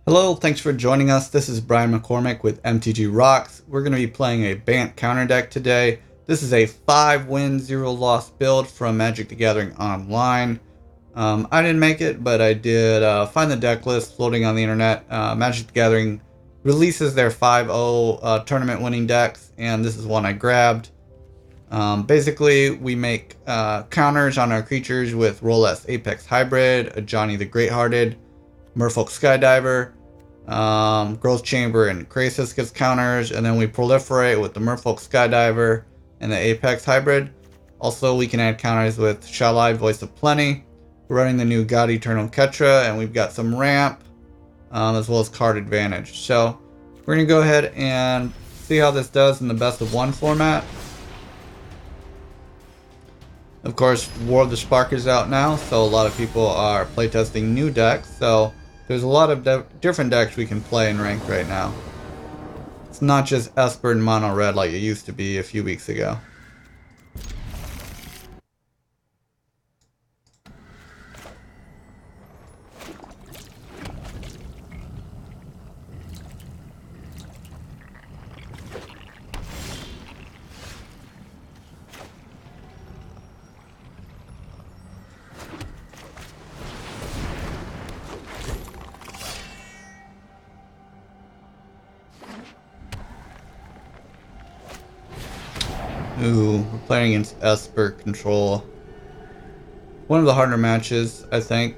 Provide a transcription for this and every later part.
Hello, thanks for joining us. This is Brian McCormick with MTG Rocks. We're going to be playing a Bant counter deck today. This is a 5-win, 0-loss build from Magic the Gathering Online. I didn't make it, but I did find the deck list floating on the internet. Magic the Gathering releases their 5-0 tournament winning decks, and this is one I grabbed. Basically, we make counters on our creatures with Roalesk Apex Hybrid, Ajani the Greathearted, Merfolk Skydiver, Growth Chamber and Krasis gets counters, and then we proliferate with the Merfolk Skydiver and the Apex Hybrid. Also, we can add counters with Shalai, Voice of Plenty. We're running the new God-Eternal Oketra, and we've got some ramp, as well as card advantage. So, we're going to go ahead and see how this does in the best of one format. Of course, War of the Spark is out now, so a lot of people are playtesting new decks, so there's a lot of different decks we can play in ranked right now. It's not just Esper and Mono Red like it used to be a few weeks ago. Ooh, we're playing against Esper control. One of the harder matches, I think.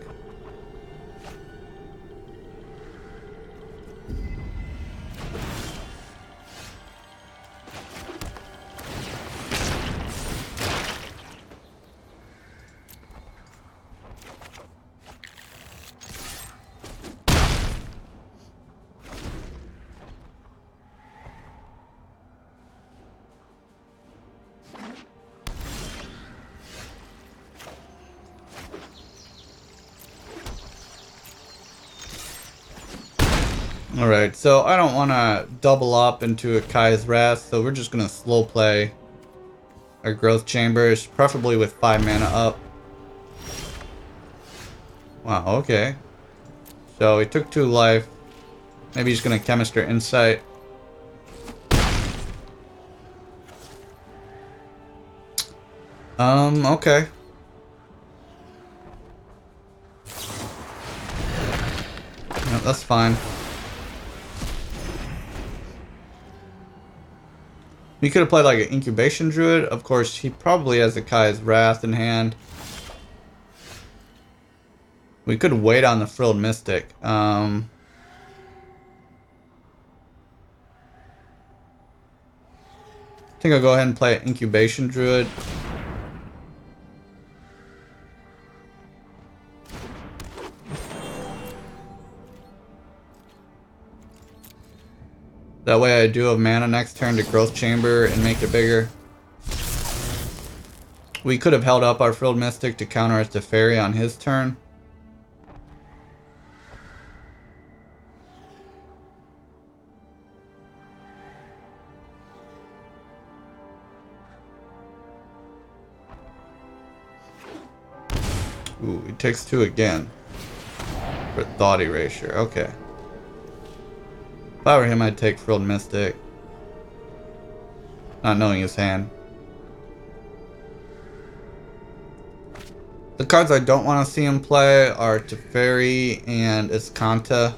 Alright, so I don't want to double up into a Kai's Wrath, so we're just going to slow play our Growth Chambers, preferably with 5 mana up. Wow, okay. So he took 2 life. Maybe he's going to Chemistry Insight. Okay. No, that's fine. We could have played like an Incubation Druid. Of course, he probably has a Kai's Wrath in hand. We could wait on the Frilled Mystic. I think I'll go ahead and play Incubation Druid. That way I do have mana next turn to Growth Chamber and make it bigger. We could have held up our Frilled Mystic to counter as Teferi on his turn. Ooh, he takes 2 again. For Thought Erasure, okay. If I were him, I'd take Frilled Mystic. Not knowing his hand. The cards I don't want to see him play are Teferi and Iskanta.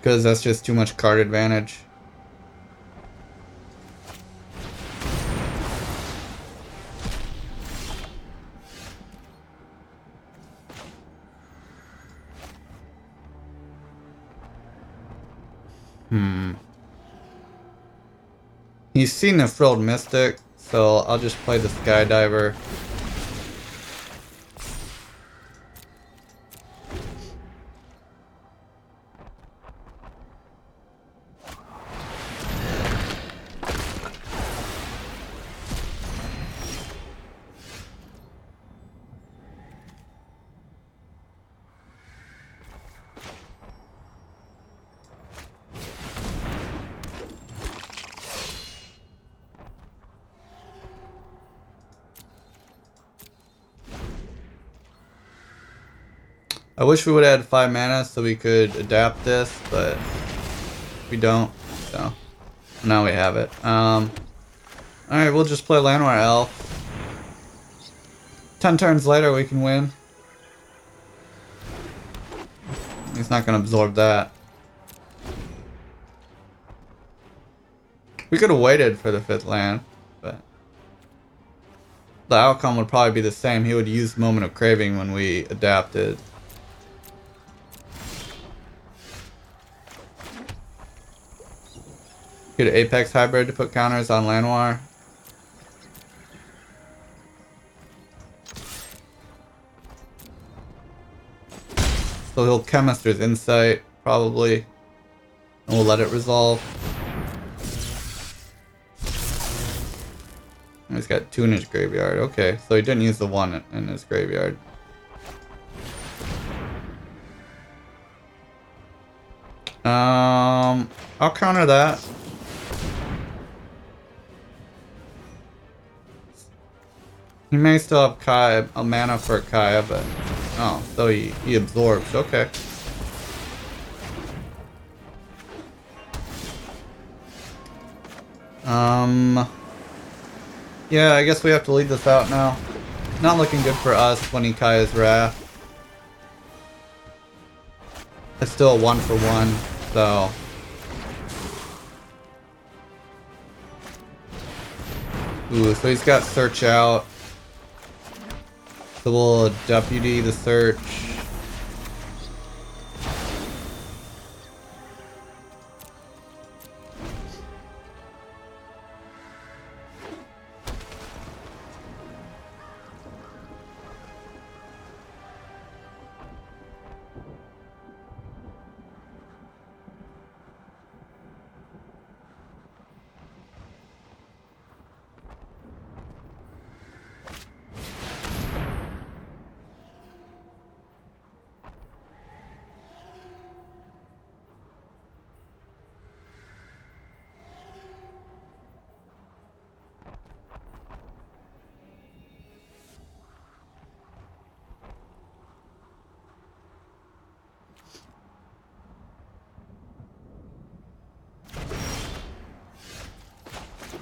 Because that's just too much card advantage. He's seen the Frilled Mystic, so I'll just play the Skydiver. I wish we would have had 5 mana so we could adapt this, but we don't. So now we have it. Alright, we'll just play Llanowar Elf. 10 turns later we can win. He's not going to absorb that. We could have waited for the 5th land, but the outcome would probably be the same. He would use Moment of Craving when we adapted. Get an Apex Hybrid to put counters on Llanowar. So he'll Chemister's Insight, probably. And we'll let it resolve. And he's got 2 in his graveyard. Okay, so he didn't use the 1 in his graveyard. I'll counter that. He may still have Kaya, a mana for Kaya, but oh, so he absorbs. Okay. Yeah, I guess we have to lead this out now. Not looking good for us when he Kaya's Wrath. It's still a 1-for-1, so. Ooh, so he's got Search out. So we'll Deputy the Search.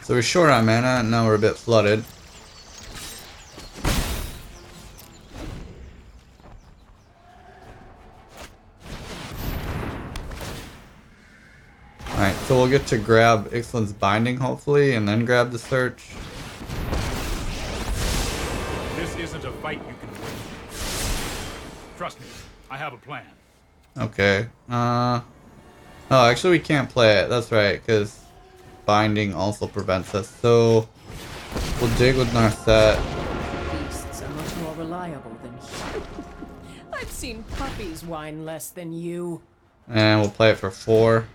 So we're short on mana, and now we're a bit flooded. Alright, so we'll get to grab Ixalan's Binding, hopefully, and then grab the Search. This isn't a fight you can win. Trust me, I have a plan. Okay. Oh, actually we can't play it. That's right, because Binding also prevents us. So we'll dig with Narset. Beasts are much more reliable than you. I've seen puppies whine less than you. And we'll play it for 4.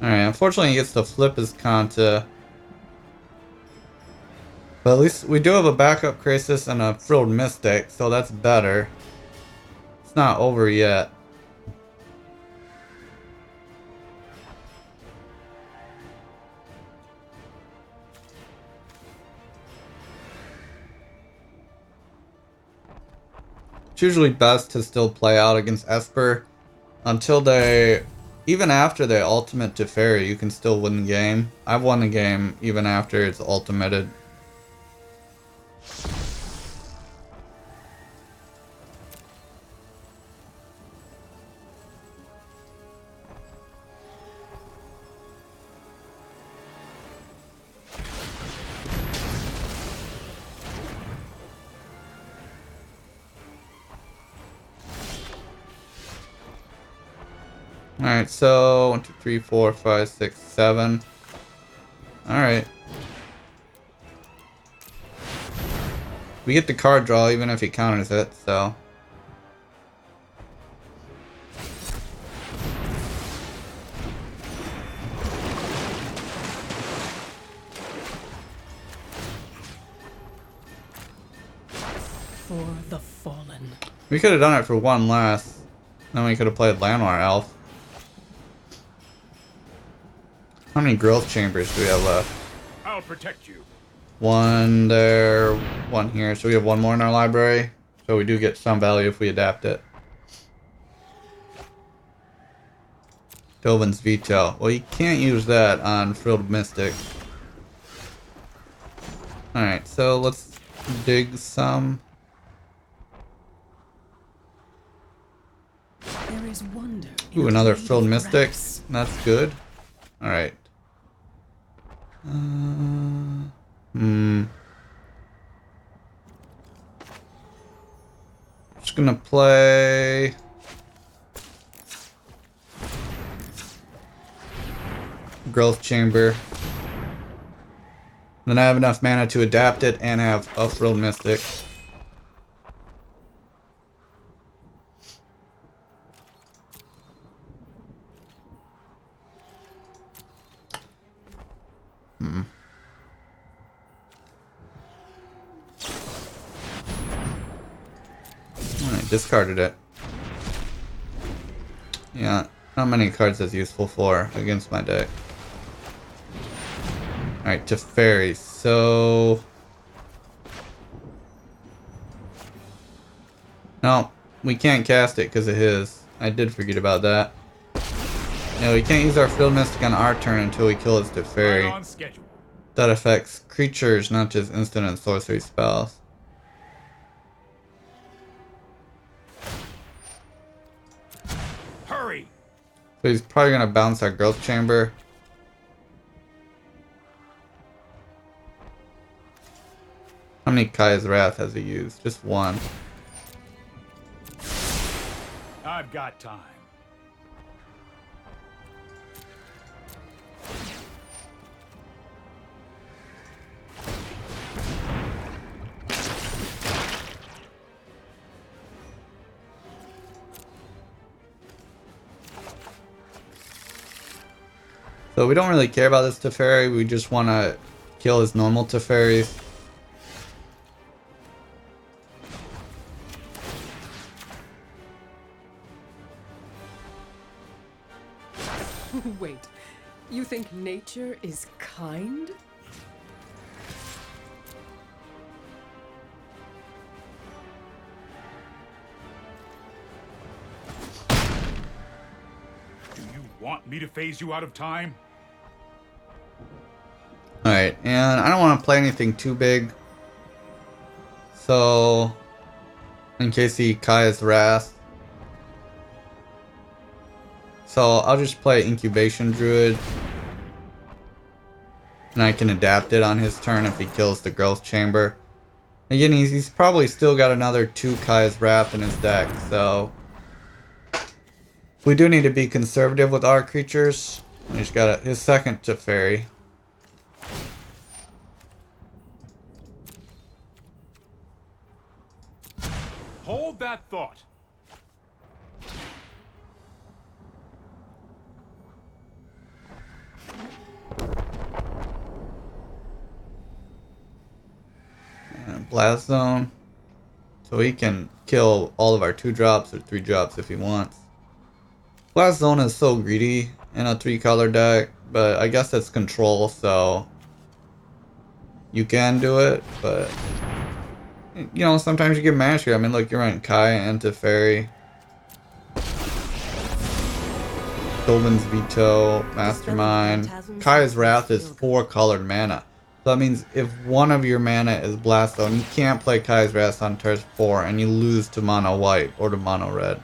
Alright, unfortunately he gets to flip his Kanta. But at least we do have a backup Krasis and a Frilled Mystic, so that's better. It's not over yet. It's usually best to still play out against Esper until they, even after they ultimate to Fairy, you can still win the game. I've won the game even after it's ultimated. Alright, so 1, 2, 3, 4, 5, 6, 7. Alright. We get the card draw even if he counters it, so. For the fallen. We could have done it for 1 last. Then we could have played Llanowar Elf. How many growth chambers do we have left? I'll protect you. One there, one here. So we have one more in our library. So we do get some value if we adapt it. Dovin's Veto. Well, you can't use that on Frilled Mystic. Alright, so let's dig some. There is wonder. Ooh, another Frilled Mystic. That's good. Alright. Just gonna play Growth Chamber. Then I have enough mana to adapt it and have a Frilled Mystic. Alright, discarded it. Yeah, not many cards that's useful for against my deck. Alright, Teferi. So... no, we can't cast it because of his. I did forget about that. No, we can't use our Frilled Mystic on our turn until we kill his Teferi. Right on schedule. That affects creatures, not just instant and sorcery spells. Hurry! So he's probably going to bounce our Growth Chamber. How many Kaya's Wrath has he used? Just one. I've got time. So we don't really care about this Teferi, we just want to kill his normal Teferis. Wait, you think nature is kind? Do you want me to phase you out of time? Alright, and I don't want to play anything too big. So, in case he Kaya's Wrath. So I'll just play Incubation Druid. And I can adapt it on his turn if he kills the Growth Chamber. Again, he's probably still got another 2 Kaya's Wrath in his deck, so... we do need to be conservative with our creatures. He's got his second Teferi. Hold that thought. And Blast Zone. So he can kill all of our 2-drops or 3-drops if he wants. Blast Zone is so greedy in a 3-color deck, but I guess that's control, so you can do it, but you know, sometimes you get mashed here. I mean, look, you're running Kaya and Teferi. Dovin's Veto, Mastermind. Kaya's Wrath is 4 colored mana. So that means if one of your mana is Blast Zone, you can't play Kaya's Wrath on turn 4 and you lose to mono white or to mono red.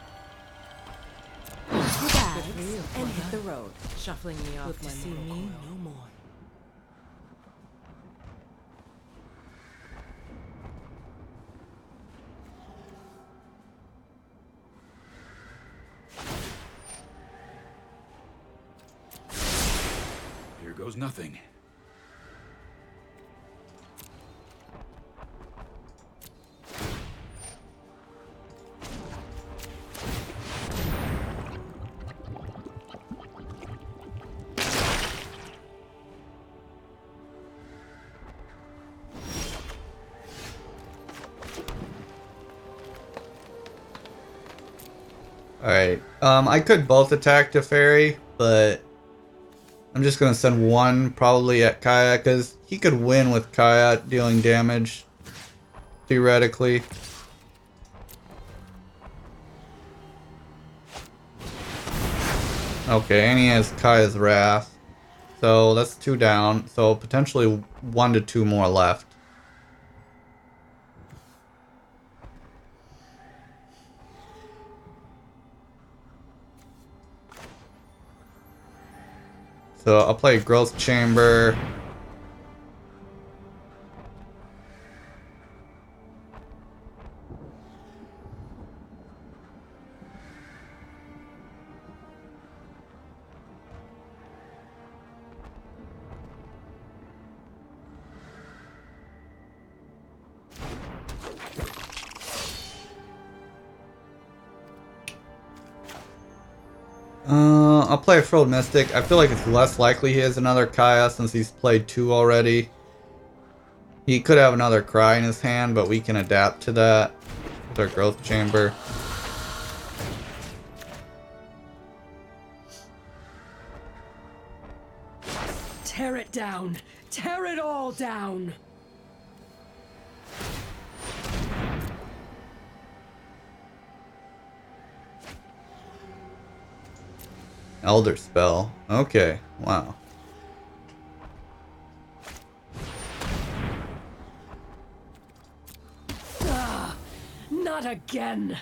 And hit the road. Shuffling me off to see me no more. Here goes nothing. Alright, I could both attack Teferi, but I'm just going to send one probably at Kaya, because he could win with Kaya dealing damage, theoretically. Okay, and he has Kaya's Wrath. So that's 2 down. So potentially 1 to 2 more left. So I'll play Growth Chamber. I'll play a Frilled Mystic. I feel like it's less likely he has another Kaya since he's played 2 already. He could have another Cry in his hand, but we can adapt to that with our Growth Chamber. Tear it down! Tear it all down! Elder Spell. Okay, wow. Not again!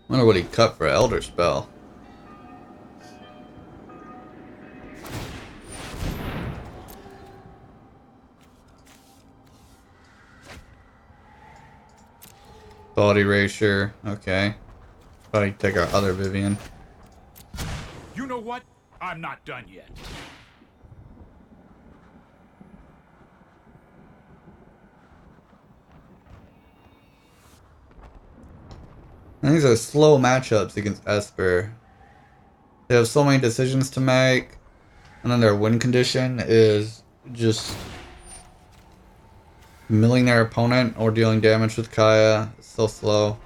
Wonder what he cut for Elder Spell. Thought Erasure. Okay. Probably take our other Vivien. You know what? I'm not done yet. And these are slow matchups against Esper. They have so many decisions to make, and then their win condition is just milling their opponent or dealing damage with Kaya. It's so slow.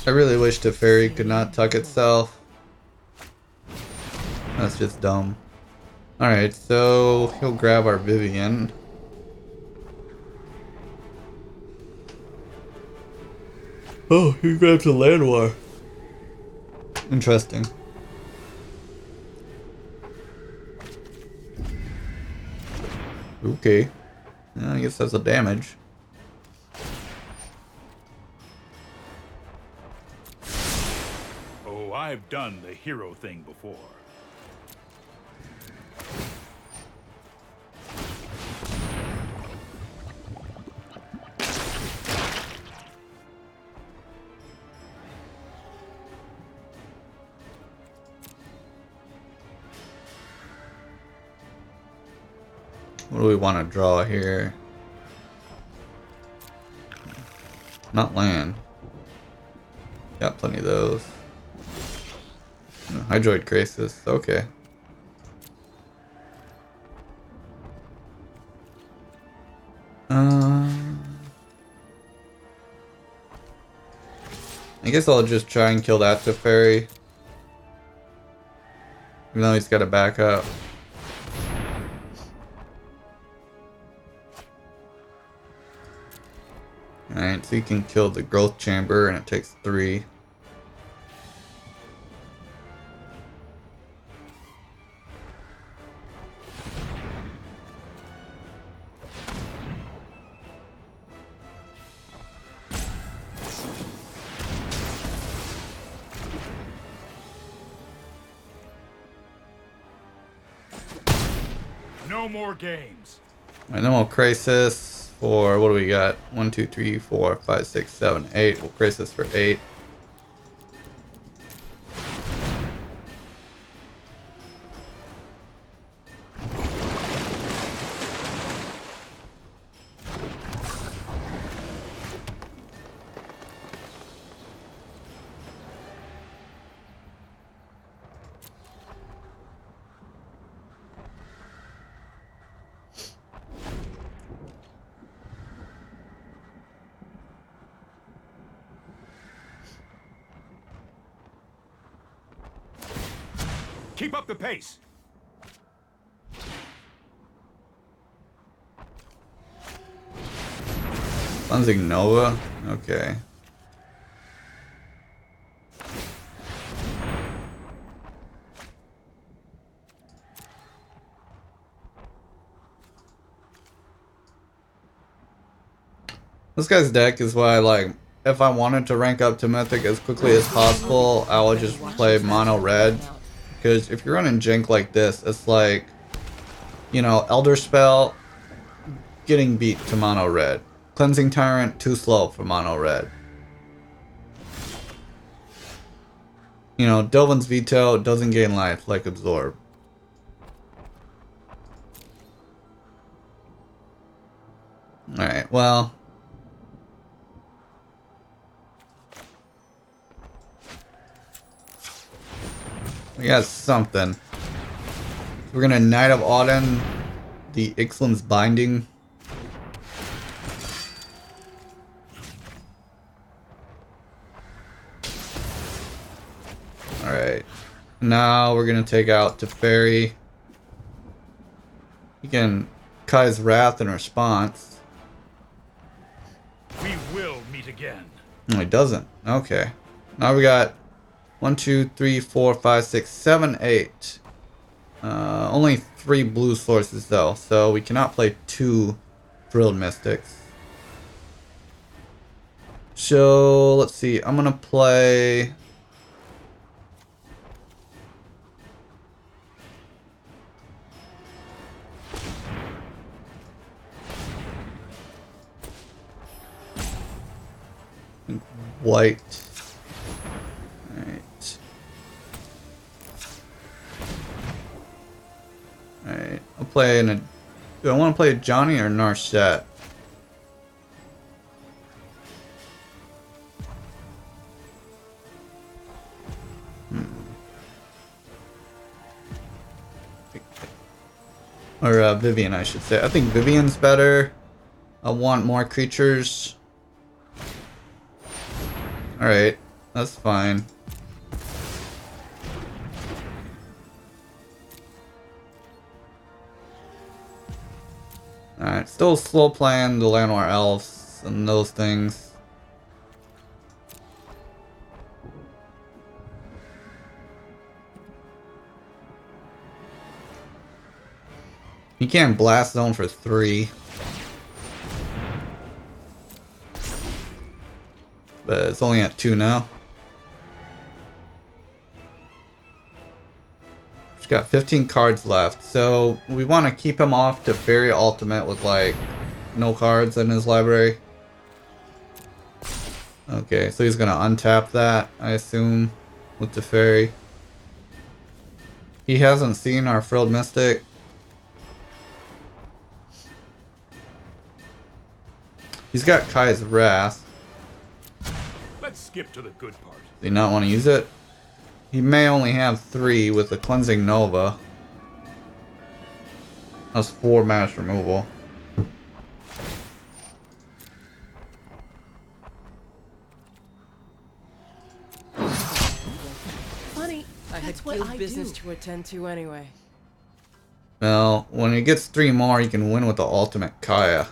I really wish Teferi could not tuck itself. That's just dumb. Alright, so he'll grab our Vivien. Oh, he grabs a Llanowar. Interesting. Okay. Yeah, I guess that's a damage. Oh, I've done the hero thing before. What do we want to draw here? Not land. Got plenty of those. Hydroid Krasis. Okay. I guess I'll just try and kill that Teferi. Even though he's got a backup. Alright, so you can kill the Growth Chamber and it takes 3. No more games. Alright, then we'll Krasis for, what do we got? 1, 2, 3, 4, 5, 6, 7, 8. We'll Krasis for 8. Keep up the pace. Cleansing Nova? Okay. This guy's deck is why, like, if I wanted to rank up to Mythic as quickly as possible, I would just play mono red. Because if you're running Jink like this, it's like, you know, Elder Spell getting beat to mono red. Cleansing Tyrant too slow for mono red. You know, Dovin's Veto doesn't gain life like Absorb. Alright, well. We got something. We're gonna Knight of Auden the Ixalan's Binding. Alright. Now we're gonna take out Teferi. You can Kai's Wrath in response. We will meet again. No, he doesn't. Okay. Now we got 1, 2, 3, 4, 5, 6, 7, 8. Only 3 blue sources though, so we cannot play 2 Frilled Mystics. So let's see. I'm gonna play. White. Alright. Alright. I'll play in a. Do I want to play Ajani or Narset? Or Vivien, I should say. I think Vivien's better. I want more creatures. Alright, that's fine. Alright, still slow playing the Llanowar Elves and those things. You can't blast zone for 3. But it's only at 2 now. He's got 15 cards left, so we want to keep him off to Fairy Ultimate with like no cards in his library. Okay, so he's gonna untap that, I assume, with the Fairy. He hasn't seen our Frilled Mystic. He's got Kai's Wrath. Let's skip to the good part. Do you not want to use it? He may only have 3 with the Cleansing Nova. That's 4 mass removal. Funny, I had that's what guild I business do. to attend to anyway. Well, when he gets 3 more, he can win with the ultimate Kaya.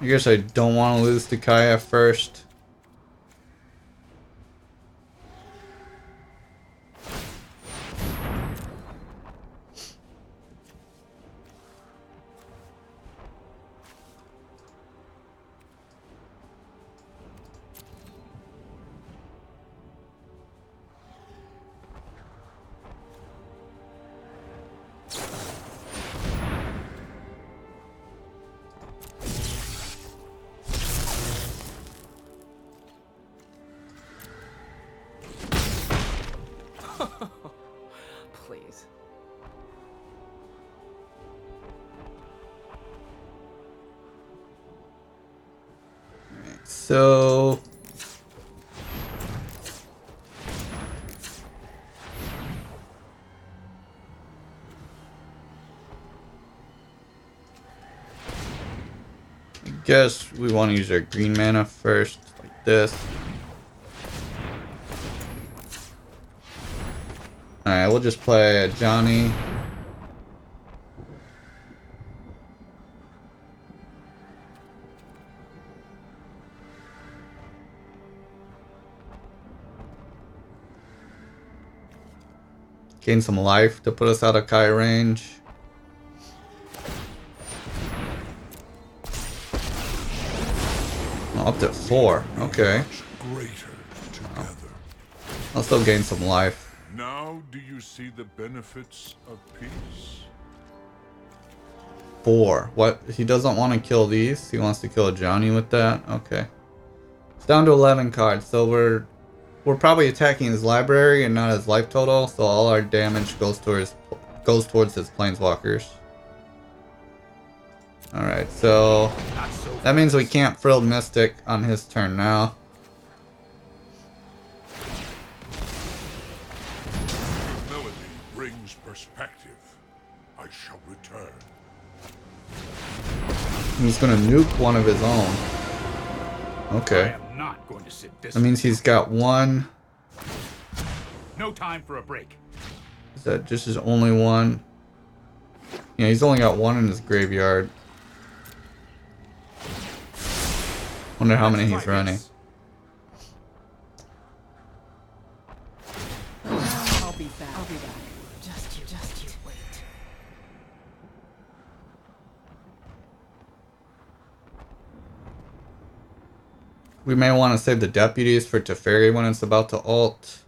I guess I don't want to lose to Kaya first. so I guess we want to use our green mana first, like this. Alright, we'll just play Ajani. Gain some life to put us out of Kai range. Oh, up to 4. Okay. I'll still gain some life. Now do you see the benefits of peace? 4. What? He doesn't want to kill these. He wants to kill Ajani with that. Okay. It's down to 11 cards, so we're probably attacking his library and not his life total, so all our damage goes towards his planeswalkers. Alright, so that means we can't Frilled Mystic on his turn now. Melody brings perspective. I shall return. He's gonna nuke one of his own. Okay. I am not going to sit this. That means he's got 1. No time for a break. Is that just his only 1? Yeah, he's only got 1 in his graveyard. Wonder how many he's running. I'll be back. Just you wait. We may want to save the deputies for Teferi when it's about to ult.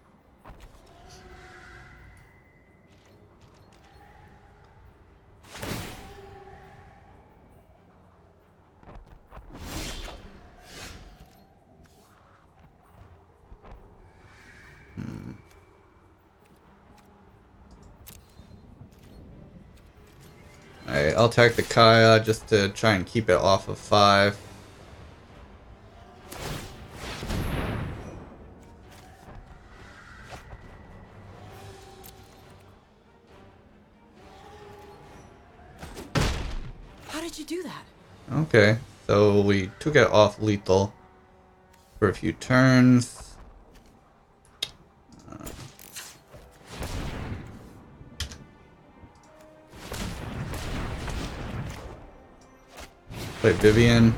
Alright, I'll attack the Kaya just to try and keep it off of 5. How did you do that? Okay, so we took it off lethal for a few turns. Play Vivien.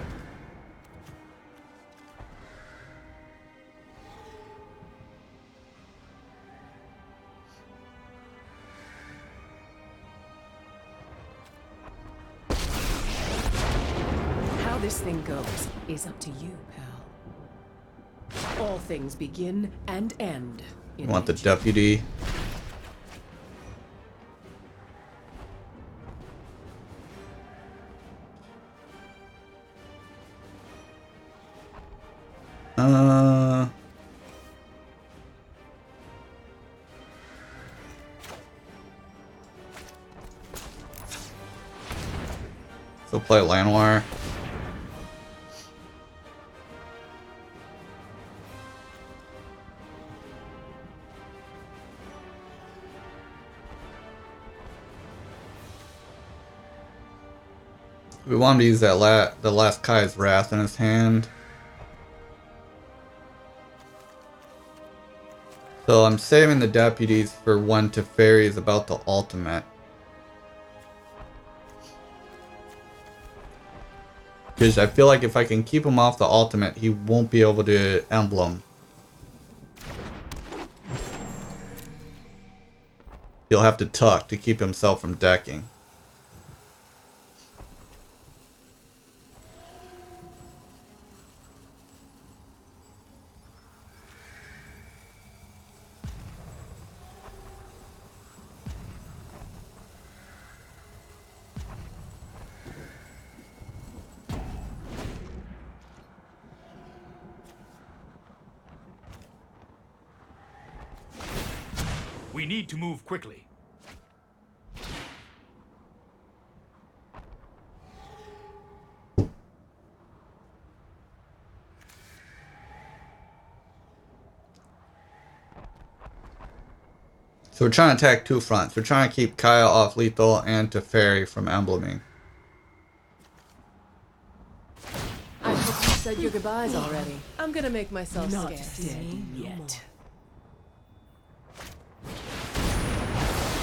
How this thing goes is up to you, pal. All things begin and end. You want the deputy. So play Llanowar. We wanted to use that the last Kai's Wrath in his hand. So I'm saving the deputies for when Teferi is about to ultimate. Because I feel like if I can keep him off the ultimate, he won't be able to emblem. He'll have to tuck to keep himself from decking. We need to move quickly. So we're trying to attack two fronts. We're trying to keep Kaya off lethal and Teferi from embleming. I hope you said your goodbyes already. I'm gonna make myself Not scarce. dead yet.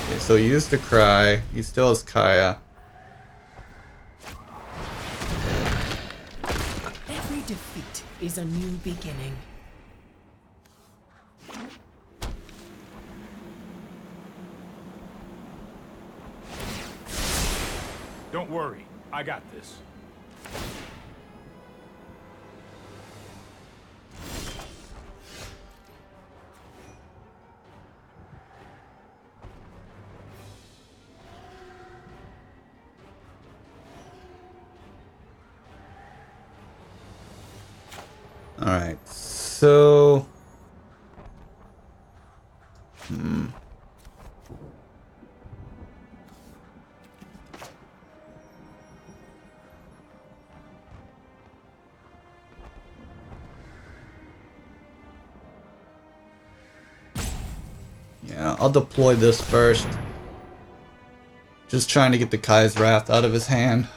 Okay, so he used to cry. He still has Kaya. Every defeat is a new beginning. Don't worry, I got this. Alright, so... Yeah, I'll deploy this first. Just trying to get the Kai's Wrath out of his hand.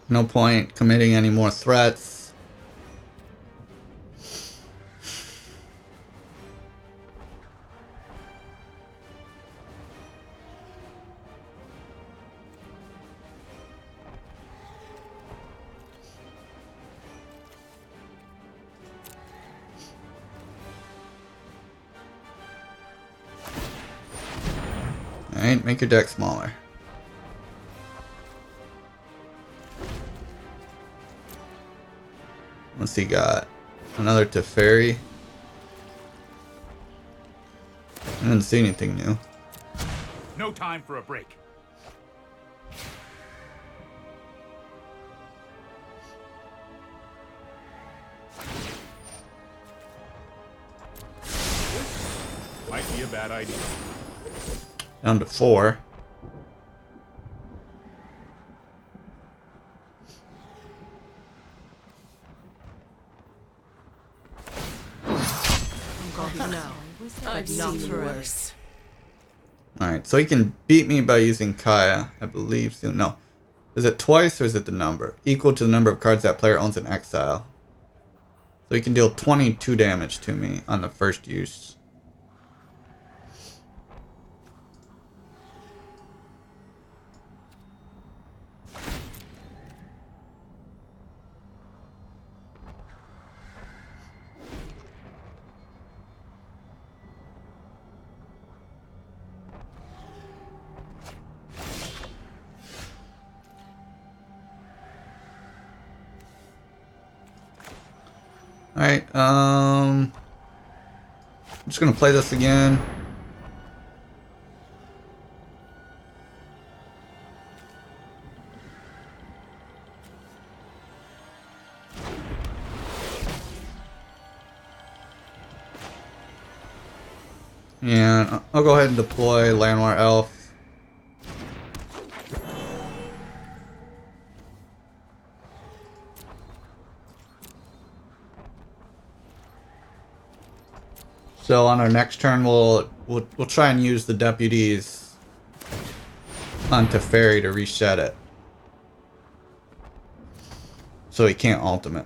No point committing any more threats. Alright, make your deck smaller. What's he got? Another Teferi? I didn't see anything new. No time for a break. Might be a bad idea. Down to 4. No, I've not seen forever. worse. Alright, so he can beat me by using Kaya, I believe. So, no. Is it twice or is it the number? Equal to the number of cards that player owns in exile. So he can deal 22 damage to me on the first use. Alright, I'm just gonna play this again. And I'll go ahead and deploy Llanowar Elves. So on our next turn, we'll try and use the deputies on Teferi to reset it, so he can't ultimate.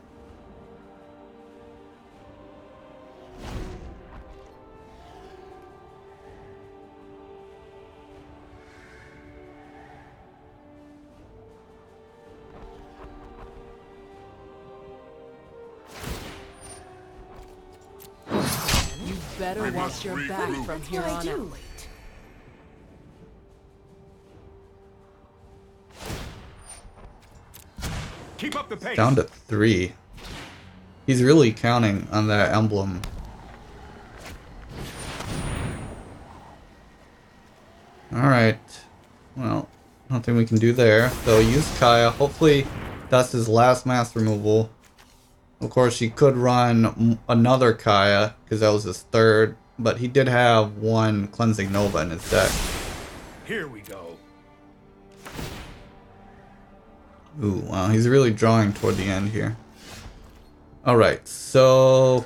Better watch your back from here on out. Keep up the pace. Down to 3. He's really counting on that emblem. Alright. Well, nothing we can do there. So use Kaya. Hopefully that's his last mass removal. Of course, he could run another Kaya, because that was his third. But he did have one Cleansing Nova in his deck. Here we go. Ooh, wow, he's really drawing toward the end here. Alright, so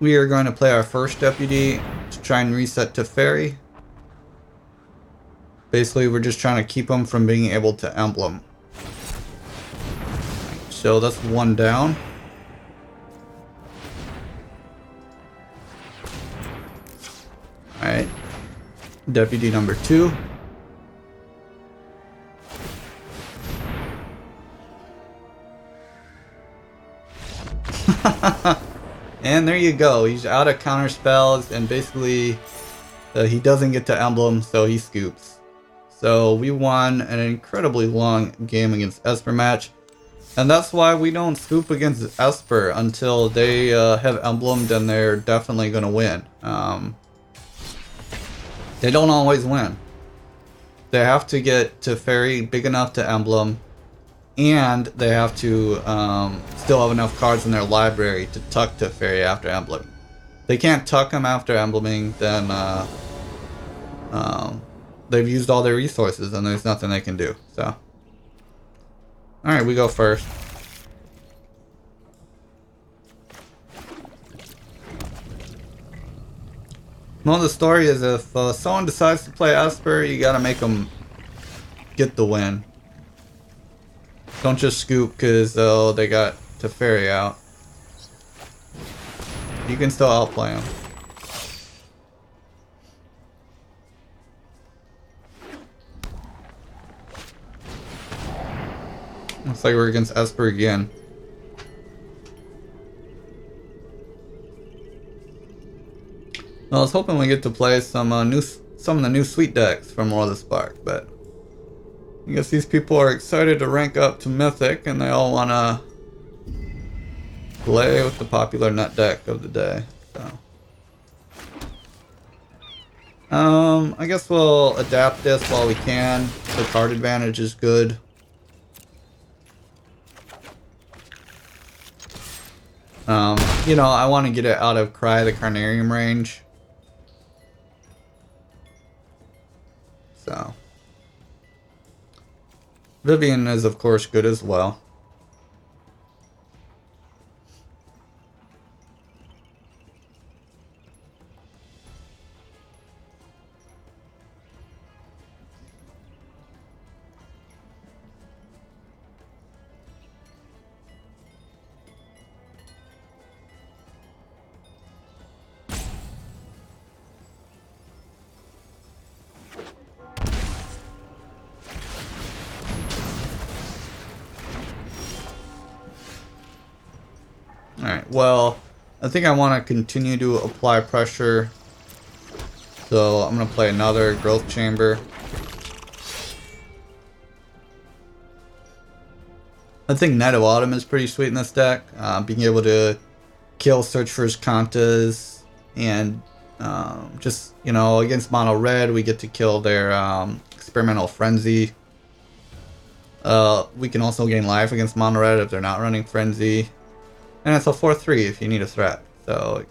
we are going to play our first deputy to try and reset to fairy. Basically, we're just trying to keep him from being able to emblem. So that's one down. Alright. Deputy number 2. And there you go. He's out of counter spells, and basically he doesn't get to emblem, so he scoops. So we won an incredibly long game against Esper match. And that's why we don't scoop against Esper until they have emblemed, and they're definitely going to win. They don't always win. They have to get to fairy big enough to emblem, and they have to still have enough cards in their library to tuck to fairy after emblem. They can't tuck them after embleming, then they've used all their resources and there's nothing they can do. So, alright, we go first. Well, the story is if someone decides to play Esper, you gotta make them get the win. Don't just scoop because they got to fairy out. You can still outplay them. Looks like we're against Esper again. Well, I was hoping we get to play some of the new sweet decks from Roalesk Spark, but I guess these people are excited to rank up to Mythic, and they all want to play with the popular nut deck of the day. So, I guess we'll adapt this while we can. The card advantage is good. You know, I want to get it out of Cry the Carnarium range. So, Vivien is of course good as well. Alright, well, I think I want to continue to apply pressure. So I'm going to play another Growth Chamber. I think Night of Autumn is pretty sweet in this deck. Being able to kill Searchers, Kantas, and just, you know, against Mono Red, we get to kill their Experimental Frenzy. We can also gain life against Mono Red if they're not running Frenzy. And it's a 4/3 if you need a threat. So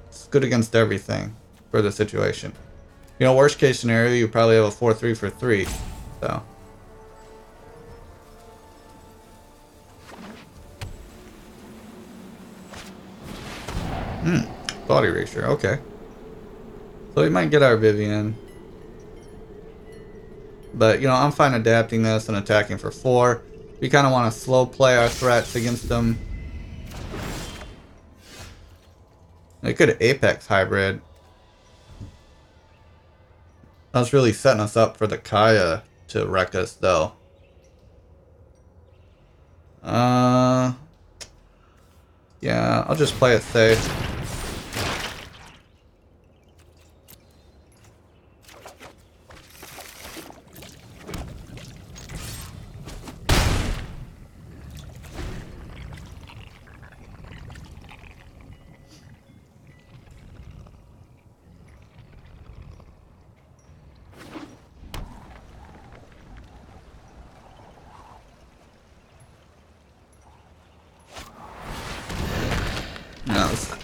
it's good against everything for the situation. You know, worst case scenario, you probably have a 4/3 for 3. So. Body Erasure, okay. So we might get our Vivien. But, you know, I'm fine adapting this and attacking for 4. We kind of want to slow play our threats against them. They could Apex Hybrid. That's really setting us up for the Kaya to wreck us, though. Yeah, I'll just play it safe.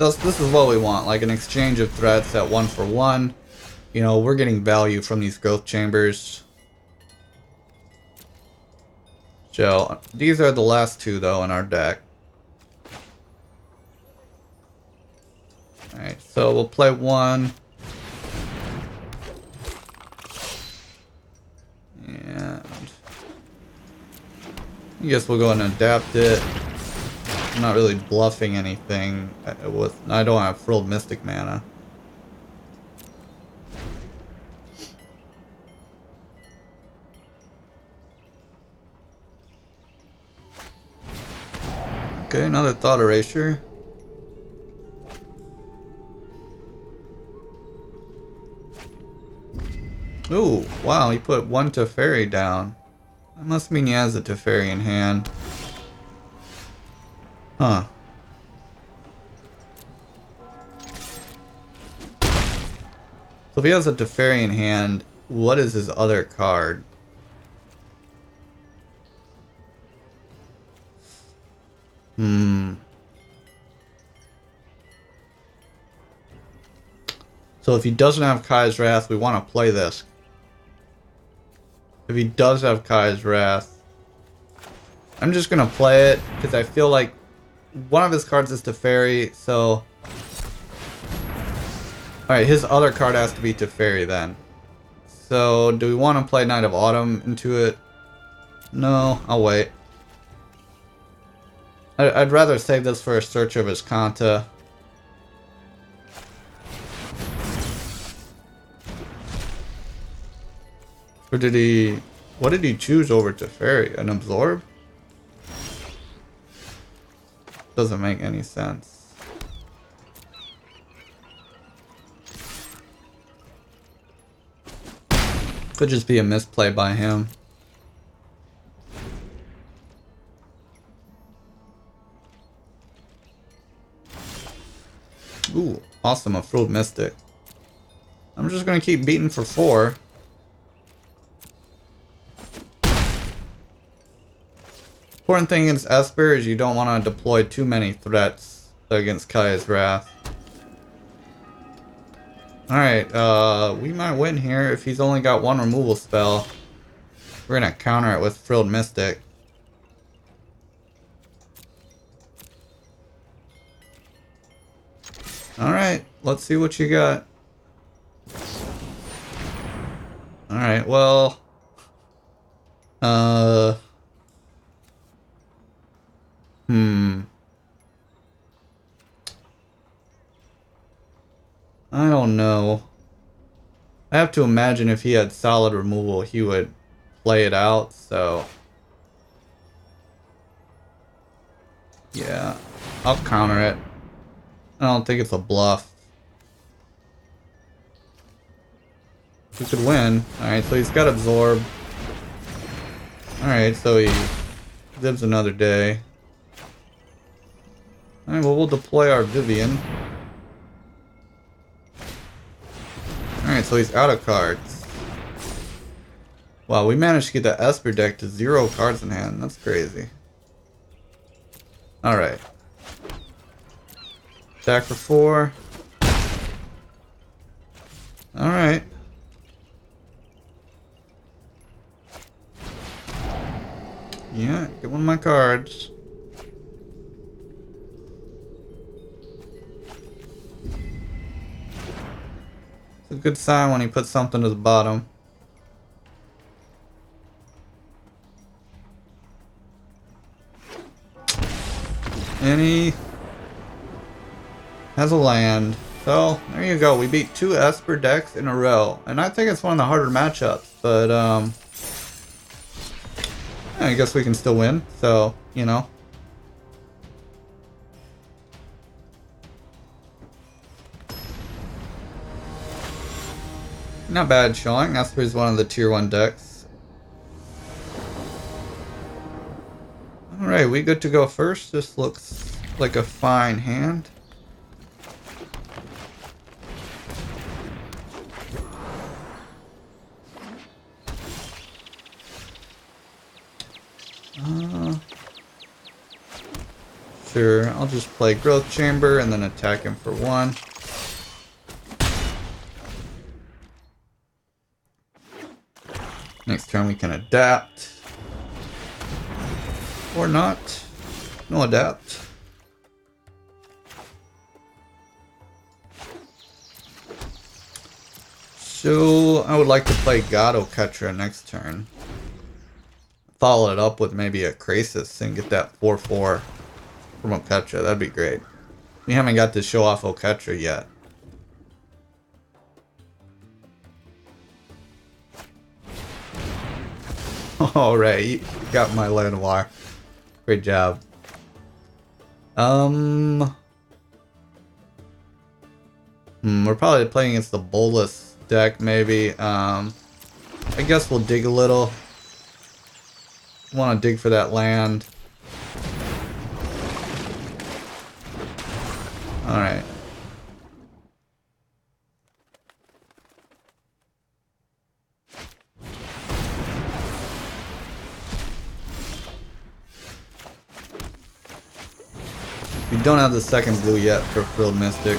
This is what we want, like an exchange of threats at 1 for 1. You know, we're getting value from these growth chambers. Shell. These are the last two though in our deck. Alright, so we'll play one. And I guess we'll go and adapt it. I'm not really bluffing anything. I don't have Frilled Mystic mana. Okay, another Thought Erasure. Ooh, wow, he put one Teferi down. That must mean he has a Teferi in hand. Huh. So if he has a Teferi in hand, what is his other card? So if he doesn't have Kai's Wrath, we want to play this. If he does have Kai's Wrath, I'm just going to play it because I feel like one of his cards is Teferi, so... Alright, his other card has to be Teferi then. So, do we want to play Knight of Autumn into it? No, I'll wait. I'd rather save this for a search of his Kanta. Or did he... What did he choose over Teferi? An Absorb? Doesn't make any sense. Could just be a misplay by him. Ooh, awesome, a Frilled Mystic. I'm just gonna keep beating for 4. Important thing against Esper is you don't want to deploy too many threats against Kai's Wrath. Alright, we might win here if he's only got one removal spell. We're gonna counter it with Frilled Mystic. Alright, let's see what you got. Alright, well... I don't know. I have to imagine if he had solid removal, he would play it out, so... Yeah, I'll counter it. I don't think it's a bluff. We could win. Alright, so he's got Absorb. Alright, so he lives another day. Alright, well, we'll deploy our Vivien. Alright, so he's out of cards. Wow, we managed to get the Esper deck to 0 cards in hand. That's crazy. Alright. Attack for 4. Alright. Yeah, get one of my cards. It's a good sign when he puts something to the bottom. And he has a land. So, there you go. We beat 2 Esper decks in a row. And I think it's one of the harder matchups. But, I guess we can still win. So, you know. Not bad showing. Esper is one of the tier 1 decks. Alright, we good to go first. This looks like a fine hand. Sure, I'll just play Growth Chamber and then attack him for 1. Next turn we can adapt. Or not. No adapt. So I would like to play God-Oketra next turn. Follow it up with maybe a Krasis and get that 4/4 from Oketra. That'd be great. We haven't got to show off Oketra yet. Alright, you got my Llanowar. Great job. We're probably playing against the Bolas deck, maybe. I guess we'll dig a little. Want to dig for that land. Alright. We don't have the second blue yet for Frilled Mystic.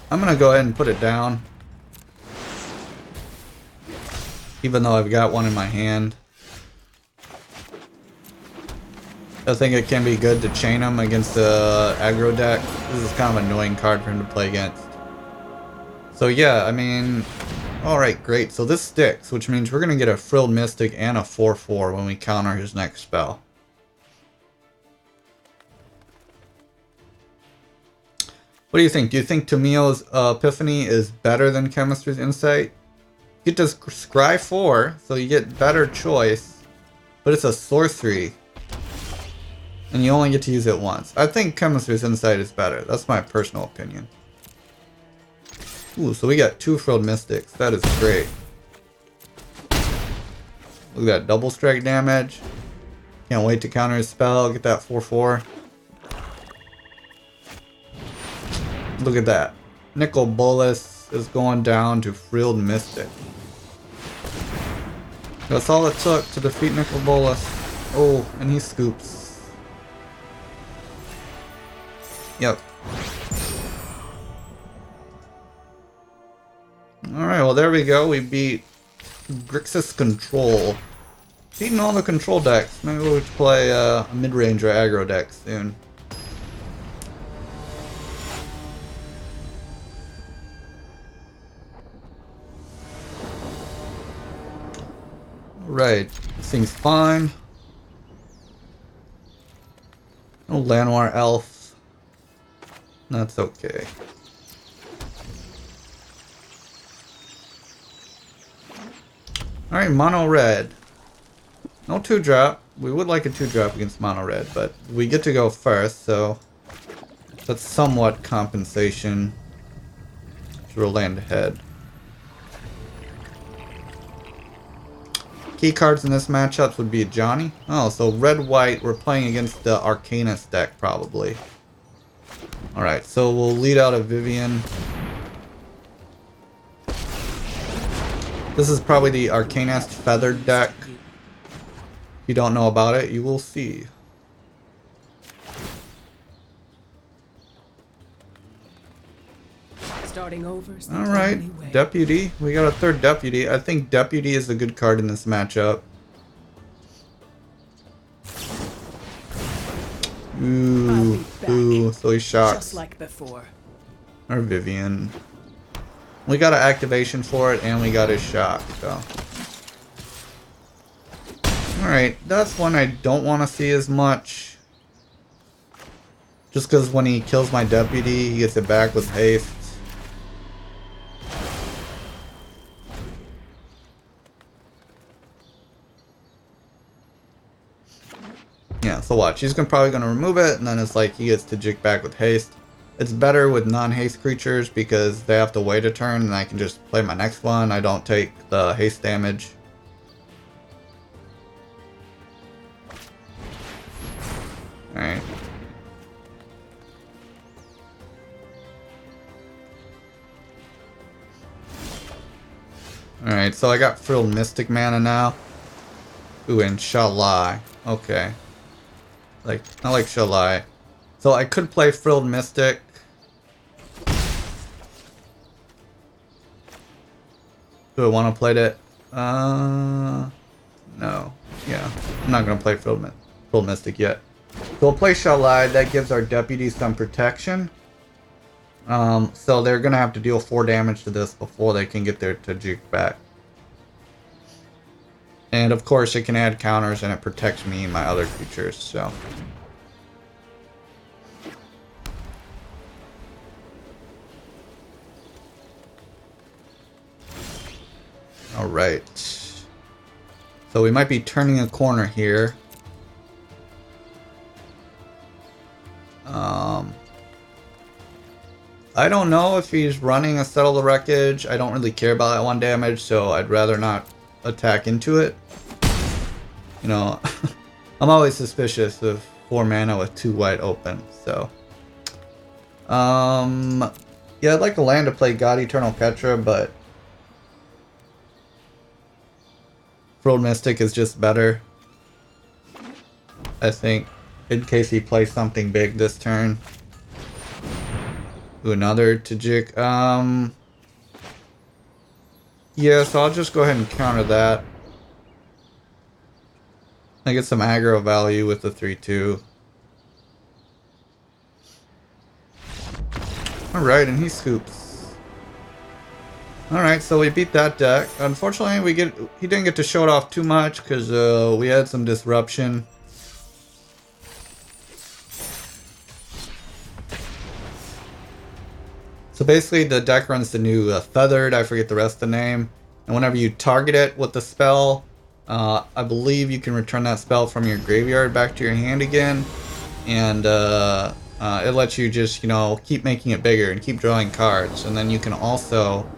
I'm gonna go ahead and put it down. Even though I've got one in my hand. I think it can be good to chain him against the aggro deck. This is kind of an annoying card for him to play against. So yeah, I mean... Alright, great. So this sticks, which means we're gonna get a Frilled Mystic and a 4/4 when we counter his next spell. What do you think? Do you think Tamio's Epiphany is better than Chemistry's Insight? You get to scry 4, so you get better choice, but it's a sorcery. And you only get to use it once. I think Chemistry's Insight is better. That's my personal opinion. Ooh, so we got 2 Frilled Mystics. That is great. Look at that double strike damage. Can't wait to counter his spell. Get that 4/4. Look at that. Nicol Bolas is going down to Frilled Mystic. That's all it took to defeat Nicol Bolas. Oh, and he scoops. Yep. Alright, well there we go. We beat Grixis Control. Beating all the control decks. Maybe we'll play a mid-range or aggro deck soon. Right, seems fine. No Llanowar Elves. That's okay. Alright, mono red. No 2-drop. We would like a 2-drop against mono red, but we get to go first, so that's somewhat compensation to land ahead. Key cards in this matchup would be Ajani. Oh, so red-white, we're playing against the Arcanist deck, probably. Alright, so we'll lead out a Vivien. This is probably the Arcanist Feathered deck. If you don't know about it, you will see. Starting over. Alright, Deputy. We got a third Deputy. I think Deputy is a good card in this matchup. Ooh, so he shocks. Just like before. Or Vivien. We got an activation for it, and we got his shock, so. Alright, that's one I don't want to see as much. Just because when he kills my Deputy, he gets it back with haste. Yeah, so watch. He's probably going to remove it, and then it's like he gets to jig back with haste. It's better with non-haste creatures because they have to wait a turn, and I can just play my next one. I don't take the haste damage. Alright. Alright, so I got Frilled Mystic mana now. Ooh, and Shalai. Okay. I like Shalai. So I could play Frilled Mystic. Do I want to play it? No. Yeah, I'm not gonna play Frilled Mystic yet. So we'll play Shalai. That gives our deputy some protection. So they're gonna have to deal 4 damage to this before they can get their Tajik back. And of course, it can add counters and it protects me and my other creatures. So. All right. So we might be turning a corner here. I don't know if he's running a Settle the Wreckage. I don't really care about that 1 damage, so I'd rather not attack into it. You know, I'm always suspicious of 4 mana with 2 white open, so. Yeah, I'd like a land to play God-Eternal Oketra, but Frilled Mystic is just better, I think, in case he plays something big this turn. Ooh, another Tajik. Yeah, so I'll just go ahead and counter that. I get some aggro value with the 3/2. Alright, and he scoops. Alright, so we beat that deck. Unfortunately, he didn't get to show it off too much because we had some disruption. So basically, the deck runs the new Feathered, I forget the rest of the name. And whenever you target it with the spell, I believe you can return that spell from your graveyard back to your hand again. And it lets you just, you know, keep making it bigger and keep drawing cards. And then you can also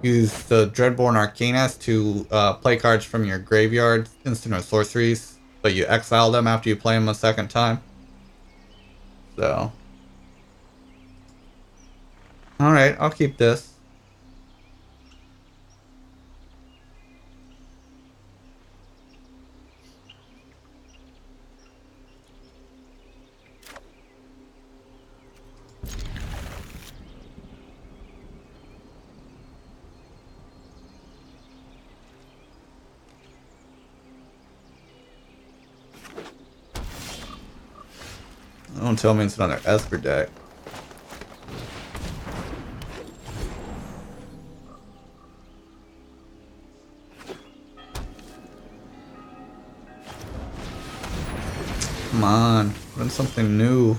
use the Dreadborn Arcanist to play cards from your graveyard, instant or sorceries, but you exile them after you play them a second time. So. Alright, I'll keep this. Don't tell me it's another Esper deck. Come on, run something new.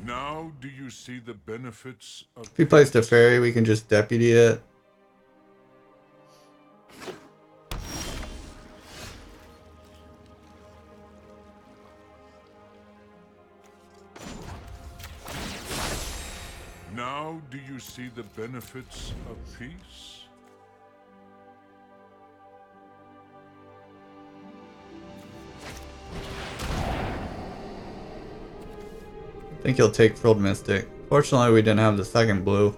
Now do you see the benefits of... If he plays the fairy, we can just deputy it. Now do you see the benefits of peace? I think he'll take Frilled Mystic. Fortunately, we didn't have the second blue.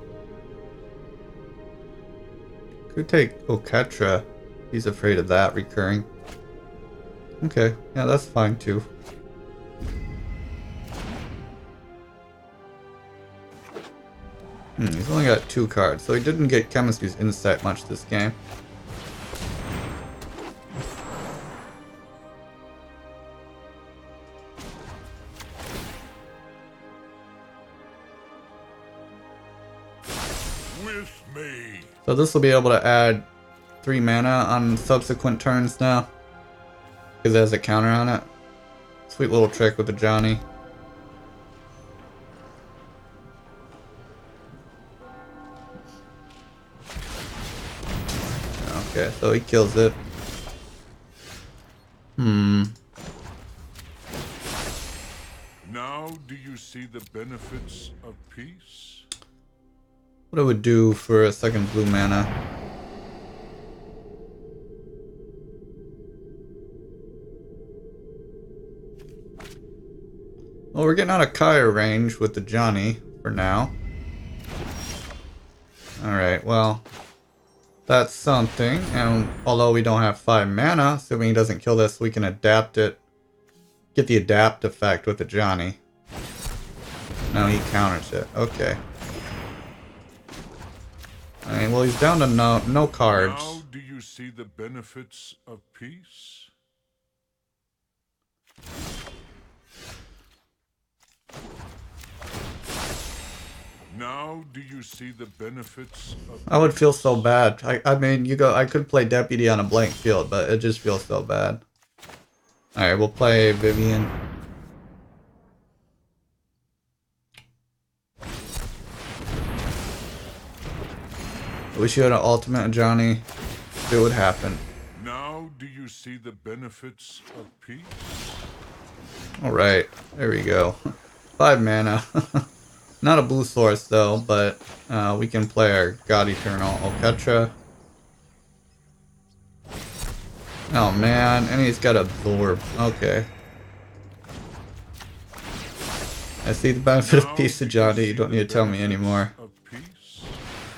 Could take Oketra. He's afraid of that recurring. Okay, yeah, that's fine too. He's only got 2 cards, so he didn't get Chemistry's Insight much this game. With me. So this will be able to add 3 mana on subsequent turns now. Because it has a counter on it. Sweet little trick with the Ajani. Okay, so he kills it. Now do you see the benefits of peace? What it would do for a second blue mana. Well, we're getting out of Kaya range with the Ajani for now. Alright, well, that's something. And although we don't have 5 mana, assuming he doesn't kill this, we can adapt it. Get the adapt effect with the Ajani. Now he counters it. Okay. Alright, well, he's down to no cards. Now do you see the benefits of peace? Now do you see the benefits of I would feel so bad. I mean, I could play Deputy on a blank field, but it just feels so bad. Alright, we'll play Vivien. Wish you had an ultimate, Ajani. It would happen. Now do you see the benefits of peace? Alright, there we go. 5 mana. Not a blue source though, but we can play our God-Eternal Oketra. Oh man, and he's got Absorb. Okay. I see the benefit of Peace, Ajani. You don't need to tell me anymore.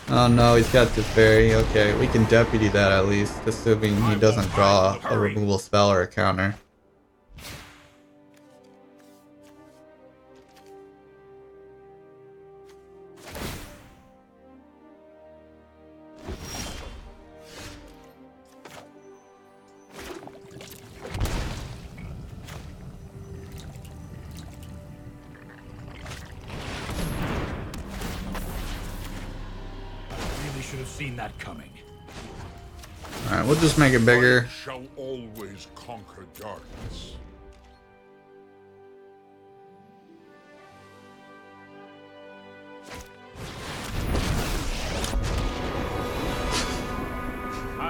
Oh no, he's got Teferi. Okay, we can Deputy that at least, assuming he doesn't draw a removal spell or a counter. Should have seen that coming. Alright, we'll just make it bigger. Light shall always conquer darkness.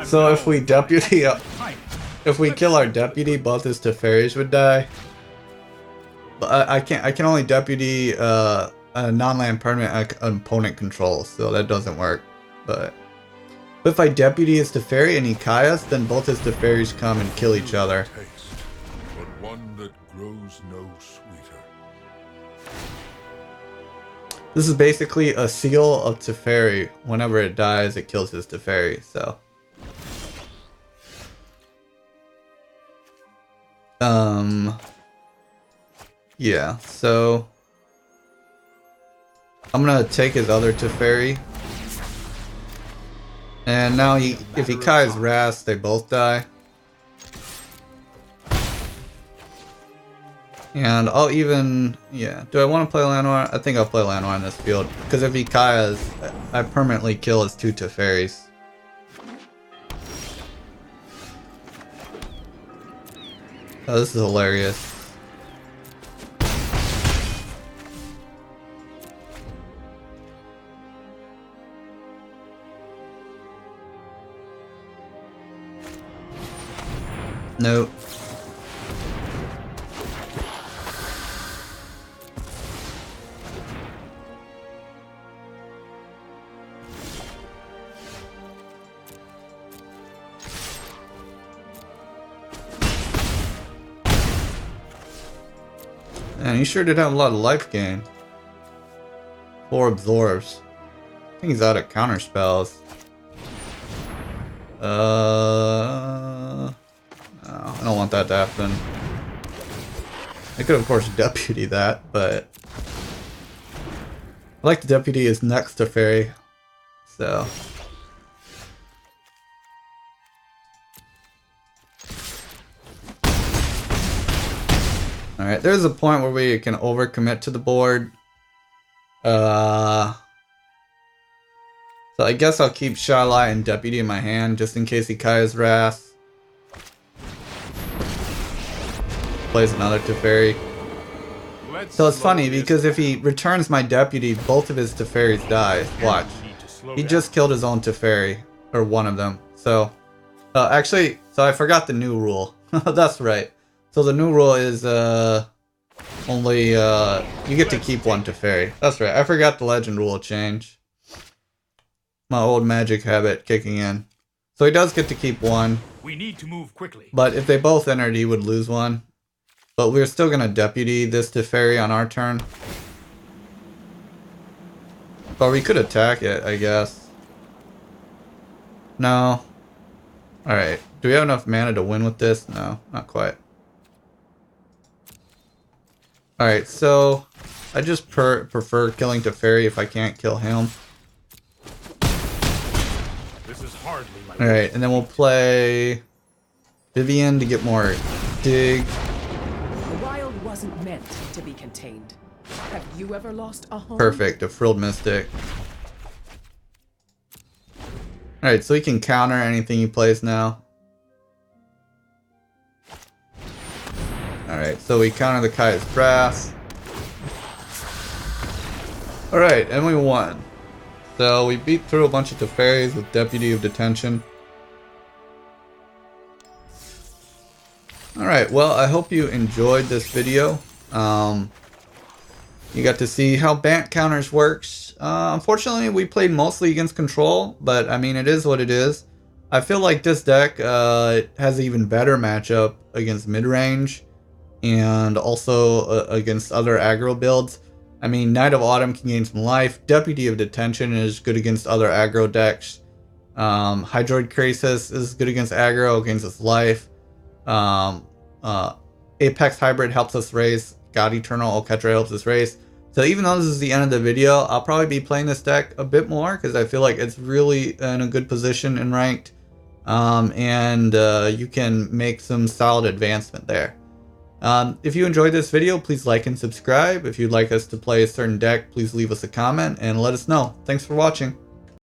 So if we Deputy, if we kill our Deputy, both his Teferis would die. But I can only Deputy a non-land permanent opponent controls, so that doesn't work. But if I Deputy his Teferi and he Kaias, then both his Teferis come and kill each other. Taste, but one that grows no sweeter. This is basically a seal of Teferi. Whenever it dies, it kills his Teferi, so. Yeah, so. I'm gonna take his other Teferi. And now if he Kai's Rast, they both die. And I'll even, yeah. Do I want to play Llanowar? I think I'll play Llanowar in this field. Because if he Kai's, I permanently kill his 2 Teferis. Oh, this is hilarious. Nope. Man, he sure did have a lot of life gain. 4 absorbs. I think he's out of counter spells. No, I don't want that to happen. I could of course Deputy that, but I like to Deputy his next Teferi, so. Alright, there's a point where we can overcommit to the board. So I guess I'll keep Shalai and Deputy in my hand just in case he Kaya's Wrath. Plays another Teferi. So it's funny because if he returns my Deputy, both of his Teferis die. Watch. He just killed his own Teferi. Or one of them. So, actually, so I forgot the new rule. That's right. So the new rule is only you get to keep one Teferi. That's right. I forgot the legend rule change. My old magic habit kicking in. So he does get to keep one. We need to move quickly. But if they both entered, he would lose one. But we're still gonna Deputy this Teferi on our turn. But we could attack it, I guess. No. Alright. Do we have enough mana to win with this? No, not quite. Alright, so I just prefer killing Teferi if I can't kill him. This is hardly like Alright, and then we'll play Vivien to get more dig. The wild wasn't meant to be contained. Have you ever lost a home? Perfect, a Frilled Mystic. Alright, so he can counter anything he plays now. Alright, so we counter the Kaya's Wrath. Alright, and we won. So we beat through a bunch of Teferis with Deputy of Detention. Alright, well, I hope you enjoyed this video. You got to see how Bant counters works. Unfortunately, we played mostly against control, but I mean, it is what it is. I feel like this deck has an even better matchup against mid-range and also against other aggro builds. I mean, Knight of Autumn can gain some life. Deputy of Detention is good against other aggro decks. Hydroid Krasis is good against aggro, gains us life. Apex Hybrid helps us raise. God-Eternal Oketra helps us race. So even though this is the end of the video, I'll probably be playing this deck a bit more because I feel like it's really in a good position in ranked. You can make some solid advancement there. If you enjoyed this video, please like and subscribe. If you'd like us to play a certain deck, please leave us a comment and let us know. Thanks for watching.